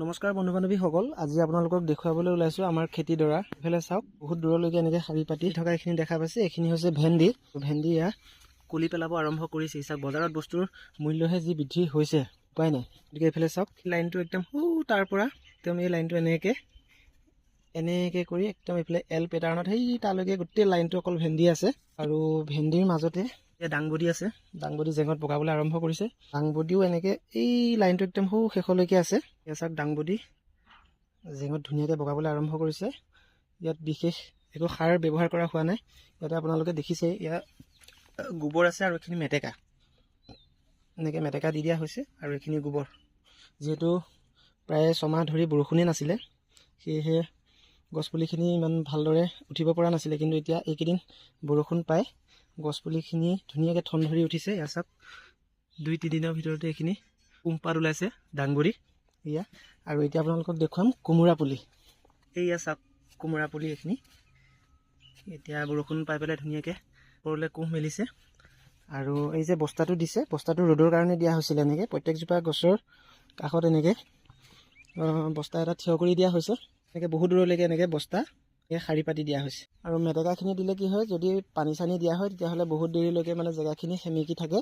নমস্কাৰ বন্ধু বান্ধৱীসকল, আজি আপোনালোকক দেখুৱাবলৈ ওলাইছোঁ আমাৰ খেতিডৰা। এইফালে চাওক, বহুত দূৰলৈকে এনেকৈ শাৰী পাতি থকা এইখিনি দেখা পাইছে। এইখিনি হৈছে ভেন্দি। ভেন্দি এয়া কলি পেলাব আৰম্ভ কৰিছে। চাওক, বজাৰত বস্তুৰ মূল্যহে যি বৃদ্ধি হৈছে, উপায় নাই। গতিকে এইফালে চাওক, লাইনটো একদম তাৰ পৰা একদম এই লাইনটো এনেকৈ কৰি একদম এইফালে এল পেটাৰ্ণত সেই তালৈকে গোটেই লাইনটো অকল ভেন্দি আছে। আৰু ভেন্দিৰ মাজতে এতিয়া দাংবডি আছে। দাংবডি জেঙত পকাবলৈ আৰম্ভ কৰিছে। দাংবডিও এনেকৈ এই লাইনটো একদম শেষলৈকে আছে। এতিয়া চাওক, দাংবডি জেঙত ধুনীয়াকৈ বগাবলৈ আৰম্ভ কৰিছে। ইয়াত বিশেষ একো সাৰ ব্যৱহাৰ কৰা হোৱা নাই। ইয়াতে আপোনালোকে দেখিছে, ইয়াত গোবৰ আছে আৰু এইখিনি মেটেকা, এনেকৈ মেটেকা দি দিয়া হৈছে। আৰু এইখিনি গোবৰ, যিহেতু প্ৰায় ছমাহ ধৰি বৰষুণেই নাছিলে, সেয়েহে গছপুলিখিনি ইমান ভালদৰে উঠিব পৰা নাছিলে। কিন্তু এতিয়া এইকেইদিন বৰষুণ পাই গছপুলিখিনি ধুনীয়াকৈ ঠন ধৰি উঠিছে। ইয়াত চাওক, 2-3 দিনৰ ভিতৰতে এইখিনি কুঁহপাত ওলাইছে দাংবডি এয়া। আৰু এতিয়া আপোনালোকক দেখুৱাম কোমোৰা পুলি। এইয়া চাওক, কোমোৰা পুলি এইখিনি এতিয়া বৰষুণ পাই পেলাই ধুনীয়াকৈ ওপৰলৈ কোঁহ মেলিছে। আৰু এই যে বস্তাটো দিছে, বস্তাটো ৰ'দৰ কাৰণে দিয়া হৈছিলে। এনেকৈ প্ৰত্যেকজোপা গছৰ কাষত এনেকৈ বস্তা এটা থিয় কৰি দিয়া হৈছে। এনেকৈ বহুত দূৰলৈকে এনেকৈ বস্তা শাৰী পাতি দিয়া হৈছে। আৰু মেটেকাখিনি দিলে কি হয়, যদি পানী চানী দিয়া হয় তেতিয়াহ'লে বহুত দেৰিলৈকে মানে জেগাখিনি সেমেকি থাকে।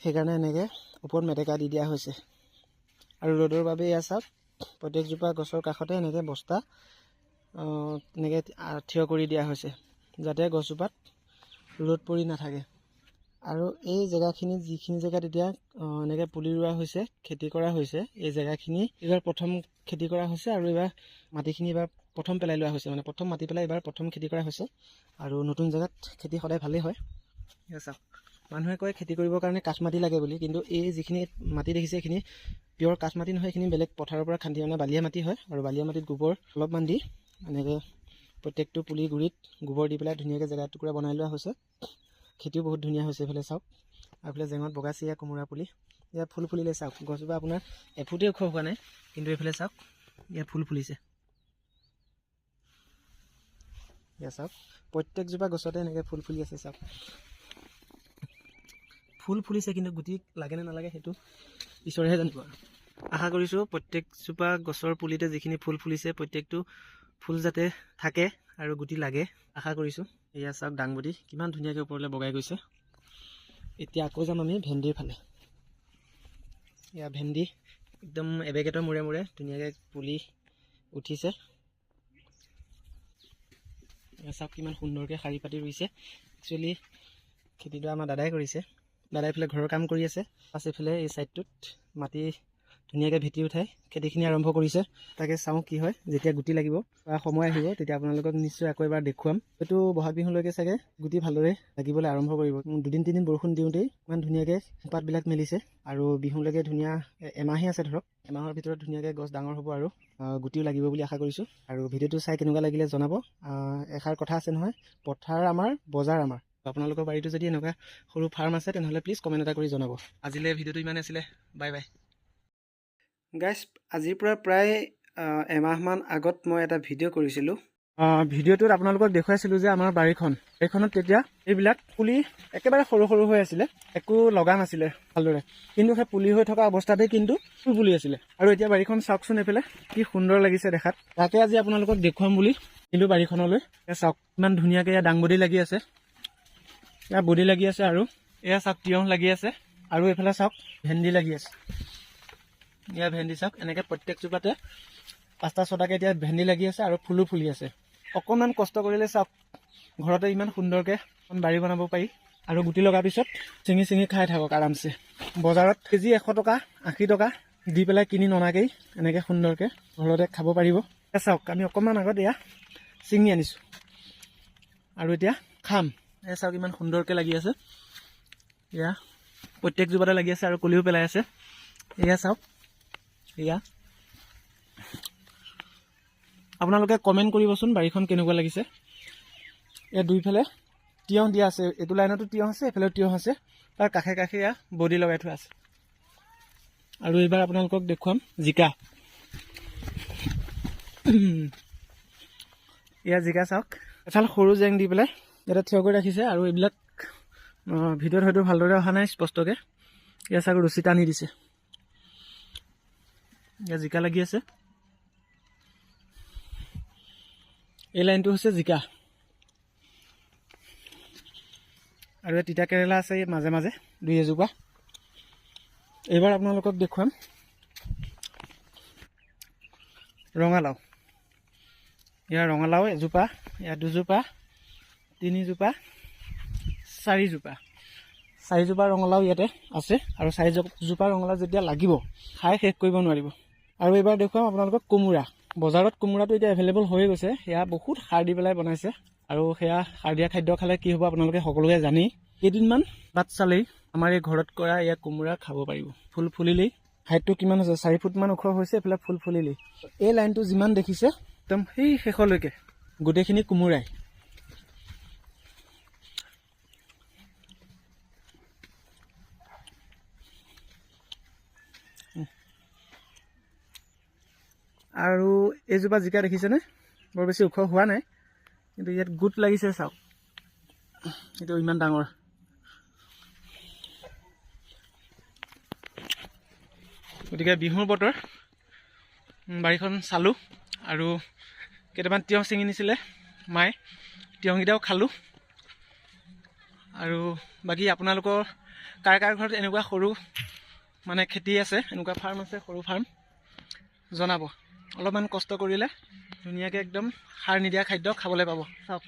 সেইকাৰণে এনেকৈ ওপৰত মেটেকা দি দিয়া হৈছে। আৰু ৰ'দৰ বাবে এয়া চাওক, প্ৰত্যেকজোপা গছৰ কাষতে এনেকৈ বস্তা এনেকৈ থিয় কৰি দিয়া হৈছে, যাতে গছজোপাত ৰ'দ পৰি নাথাকে। আৰু এই জেগাখিনি, যিখিনি জেগাত এতিয়া এনেকৈ পুলি ৰোৱা হৈছে, খেতি কৰা হৈছে, এই জেগাখিনি এইবাৰ প্ৰথম খেতি কৰা হৈছে। আৰু এইবাৰ মাটিখিনি এইবাৰ প্ৰথম পেলাই লোৱা হৈছে, মানে প্ৰথম মাটি পেলাই এইবাৰ প্ৰথম খেতি কৰা হৈছে। আৰু নতুন জেগাত খেতি সদায় ভালেই হয়। এয়া চাওক, মানুহে কয় খেতি কৰিবৰ কাৰণে কাঠ মাটি লাগে বুলি, কিন্তু এই যিখিনি মাটি দেখিছে এইখিনি পিয়ৰ কাঠ মাটি নহয়। এইখিনি বেলেগ পথাৰৰ পৰা খান্দি অনা বালিয়া মাটি হয়। আৰু বালিয়া মাটিত গোবৰ অলপমান দি এনেকৈ প্ৰত্যেকটো পুলি গুৰিত গোবৰ দি পেলাই ধুনীয়াকৈ জেগা টুকুৰা বনাই লোৱা হৈছে। খেতিও বহুত ধুনীয়া হৈছে। এইফালে চাওক, আৰু এইফালে জেঙত বগাইছে এয়া কোমোৰা পুলি। ইয়াত ফুল ফুলিলে চাওক, গছজোপা আপোনাৰ এফুটেই ওখ হোৱা নাই, কিন্তু এইফালে চাওক, ইয়াত ফুল ফুলিছে। এয়া চাওক, প্ৰত্যেকজোপা গছতে এনেকৈ ফুল ফুলি আছে। চাওক, ফুল ফুলিছে, কিন্তু গুটি লাগে নে নালাগে সেইটো ঈশ্বৰেহে জানিব। আশা কৰিছোঁ প্ৰত্যেকজোপা গছৰ পুলিতে যিখিনি ফুল ফুলিছে, প্ৰত্যেকটো ফুল যাতে থাকে আৰু গুটি লাগে, আশা কৰিছোঁ। এয়া চাওক, দাংবডি কিমান ধুনীয়াকৈ ওপৰলৈ বগাই গৈছে। এতিয়া আকৌ যাম আমি ভেন্দিৰ ফালে। এয়া ভেন্দি একদম এবেগেটৰ মূৰে মূৰে ধুনীয়াকৈ পুলি উঠিছে। এয়া চাওক, কিমান সুন্দৰকৈ শাৰী পাতি ৰুইছে। একচুৱেলি খেতিটো আমাৰ দাদাই কৰিছে। দাদাই এইফালে ঘৰৰ কাম কৰি আছে, পাছ এইফালে এই ছাইডটোত মাটি ধুনীয়াকৈ ভেটি উঠাই খেতিখিনি আৰম্ভ কৰিছে। তাকে চাওঁ কি হয়। যেতিয়া গুটি লাগিব বা সময় আহিব, তেতিয়া আপোনালোকক নিশ্চয় আকৌ এবাৰ দেখুৱাম। হয়তো বহাগ বিহুলৈকে চাগে গুটি ভালদৰে লাগিবলৈ আৰম্ভ কৰিব। 2-3 দিন বৰষুণ দিওঁতেই ইমান ধুনীয়াকৈ পাতবিলাক মেলিছে। আৰু বিহুলৈকে ধুনীয়া এমাহেই আছে ধৰক, এমাহৰ ভিতৰত ধুনীয়াকৈ গছ ডাঙৰ হ'ব আৰু গুটিও লাগিব বুলি আশা কৰিছোঁ। আৰু ভিডিঅ'টো চাই কেনেকুৱা লাগিলে জনাব। এষাৰ কথা আছে নহয়, পথাৰ আমাৰ বজাৰ আমাৰ। আপোনালোকৰ বাৰীতো যদি এনেকুৱা সৰু ফাৰ্ম আছে, তেনেহ'লে প্লিজ কমেণ্ট এটা কৰি জনাব। আজিলৈ ভিডিঅ'টো ইমানেই আছিলে। Bye bye guys. আজিৰ পৰা প্ৰায় এমাহমান আগত মই এটা ভিডিঅ' কৰিছিলোঁ। ভিডিঅ'টোত আপোনালোকক দেখুৱাইছিলোঁ যে আমাৰ বাৰীখনত তেতিয়া এইবিলাক পুলি একেবাৰে সৰু সৰু হৈ আছিলে, একো লগা নাছিলে ভালদৰে। কিন্তু সেই পুলি হৈ থকা অৱস্থাতে কিন্তু ফুল ফুলি আছিলে। আৰু এতিয়া বাৰীখন চাওকচোন, এইফালে কি সুন্দৰ লাগিছে দেখাত। তাকে আজি আপোনালোকক দেখুৱাম বুলি কিন্তু বাৰীখনলৈ। চাওক, ইমান ধুনীয়াকৈ ইয়াত দাংবডি লাগি আছে, ইয়াত বডি লাগি আছে, আৰু এয়া চাওক তিয়ঁহ লাগি আছে, আৰু এইফালে চাওক ভেন্দি লাগি আছে। এয়া ভেন্দি চাওক, এনেকৈ প্ৰত্যেকজোপাতে 5টা-6টাকৈ এতিয়া ভেন্দি লাগি আছে, আৰু ফুলো ফুলি আছে। অকণমান কষ্ট কৰিলে চাওক, ঘৰতে ইমান সুন্দৰকৈ বাৰী বনাব পাৰি। আৰু গুটি লগাৰ পিছত চিঙি চিঙি খাই থাকক আৰামছে। বজাৰত কেজি 100 টকা 80 টকা দি পেলাই কিনি ননাকেই এনেকৈ সুন্দৰকৈ ঘৰতে খাব পাৰিব। এয়া চাওক, আমি অকণমান আগত এয়া চিঙি আনিছোঁ আৰু এতিয়া খাম। এয়া চাওক, ইমান সুন্দৰকৈ লাগি আছে। এয়া প্ৰত্যেকজোপাতে লাগি আছে আৰু কলিও পেলাই আছে। এয়া চাওক, এয়া আপোনালোকে কমেণ্ট কৰিবচোন বাৰীখন কেনেকুৱা লাগিছে। এয়া দুইফালে তিয়ঁহ দিয়া আছে, এইটো লাইনতো তিয়ঁহ আছে, এইফালেও তিয়ঁহ আছে, তাৰ কাষে কাষে এয়া বডি লগাই থোৱা আছে। আৰু এইবাৰ আপোনালোকক দেখুৱাম জিকা। এয়া জিকা চাওক, এফাল সৰু জেং দি পেলাই ইয়াতে থিয় কৰি ৰাখিছে। আৰু এইবিলাক ভিডিঅ'ত হয়তো ভালদৰে অহা নাই স্পষ্টকৈ। এয়া চাওক, ৰছী টানি দিছে। ইয়াত জিকা লাগি আছে। এই লাইনটো হৈছে জিকা, আৰু তিতা কেৰেলা আছে মাজে মাজে দুই এজোপা। এইবাৰ আপোনালোকক দেখুৱাম ৰঙালাও। ইয়াৰ ৰঙালাও এজোপা, ইয়াত দুজোপা, তিনিজোপা, চাৰিজোপা ৰঙালাও ইয়াতে আছে। আৰু 4জোপা ৰঙালাও যেতিয়া লাগিব খাই শেষ কৰিব নোৱাৰিব। আৰু এইবাৰ দেখুৱাম আপোনালোকক কোমোৰা। বজাৰত কোমোৰাটো এতিয়া এভেইলেবল হৈ গৈছে। সেয়া বহুত সাৰ দি পেলাই বনাইছে, আৰু সেয়া সাৰ দিয়া খাদ্য খালে কি হ'ব আপোনালোকে সকলোৱে জানেই। কেইদিনমান বাট চালেই আমাৰ এই ঘৰত কৰা এয়া কোমোৰা খাব পাৰিব। ফুল ফুলিলেই, হাইটটো কিমান হৈছে 4 ফুটমান ওখ হৈছে, এইফালে ফুল ফুলিলেই। এই লাইনটো যিমান দেখিছে একদম সেই শেষলৈকে গোটেইখিনি কোমোৰাই। আৰু এইজোপা জিকা দেখিছেনে? বৰ বেছি ওখ হোৱা নাই, কিন্তু ইয়াত গোট লাগিছে চাওক, এইটো ইমান ডাঙৰ। গতিকে বিহুৰ বতৰ, বাৰীখন চালোঁ, আৰু কেইটামান তিয়ঁহ ছিঙি নিছিলে মায়ে, তিয়ঁহকেইটাও খালোঁ। আৰু বাকী আপোনালোকৰ কাৰ কাৰ ঘৰত এনেকুৱা সৰু মানে খেতি আছে, এনেকুৱা ফাৰ্ম আছে, সৰু ফাৰ্ম, জনাব। অলপমান কষ্ট কৰিলে ধুনীয়াকৈ একদম সাৰ নিদিয়া খাদ্য খাবলৈ পাব। চাওক।